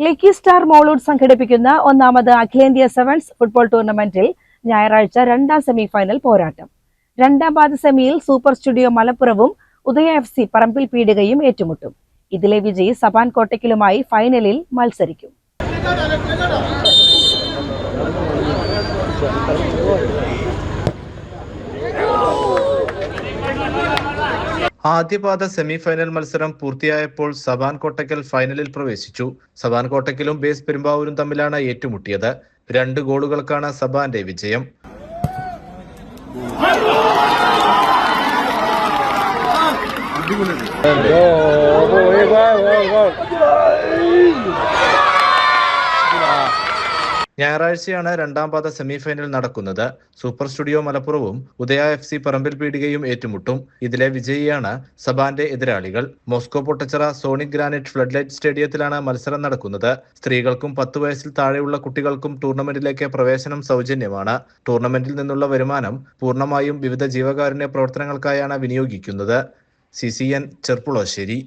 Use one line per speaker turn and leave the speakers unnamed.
Lucky star മോളൂഡ് സംഘടിപ്പിക്കുന്ന ഒന്നാമത് അഖിലേന്ത്യാ സെവൻസ് ഫുട്ബോൾ ടൂർണമെന്റിൽ ഞായറാഴ്ച രണ്ടാം സെമിഫൈനൽ പോരാട്ടം. രണ്ടാം പാദ സെമിയിൽ സൂപ്പർ സ്റ്റുഡിയോ മലപ്പുറവും ഉദയ FC പറമ്പിൽ പീടികയും ഏറ്റുമുട്ടും. ഇതിലെ വിജയി സബാൻ കോട്ടക്കലുമായി ഫൈനലിൽ മത്സരിക്കും.
ആദ്യപാദ സെമിഫൈനൽ മത്സരം പൂർത്തിയായപ്പോൾ സബാൻ കോട്ടക്കൽ ഫൈനലിൽ പ്രവേശിച്ചു. സബാൻ കോട്ടക്കലും ബേസ് പെരുമ്പാവൂരും തമ്മിലാണ് ഏറ്റുമുട്ടിയത്. 2 ഗോളുകൾക്കാണ് സബാന്റെ വിജയം. ഞായറാഴ്ചയാണ് രണ്ടാം പാദ സെമിഫൈനൽ നടക്കുന്നത്. സൂപ്പർ സ്റ്റുഡിയോ മലപ്പുറവും ഉദയ FC പറമ്പിൽ പീടികയും ഏറ്റുമുട്ടും. ഇതിലെ വിജയിയാണ് സബാന്റെ എതിരാളികൾ. Moscow Pottachira sonic granite floodlight സ്റ്റേഡിയത്തിലാണ് മത്സരം നടക്കുന്നത്. സ്ത്രീകൾക്കും 10 വയസ്സിൽ താഴെയുള്ള കുട്ടികൾക്കും ടൂർണമെന്റിലേക്ക് പ്രവേശനം സൗജന്യമാണ്. ടൂർണമെന്റിൽ നിന്നുള്ള വരുമാനം പൂർണ്ണമായും വിവിധ ജീവകാരുണ്യ പ്രവർത്തനങ്ങൾക്കായാണ് വിനിയോഗിക്കുന്നത്. CCN ചെർപ്പുളശ്ശേരി.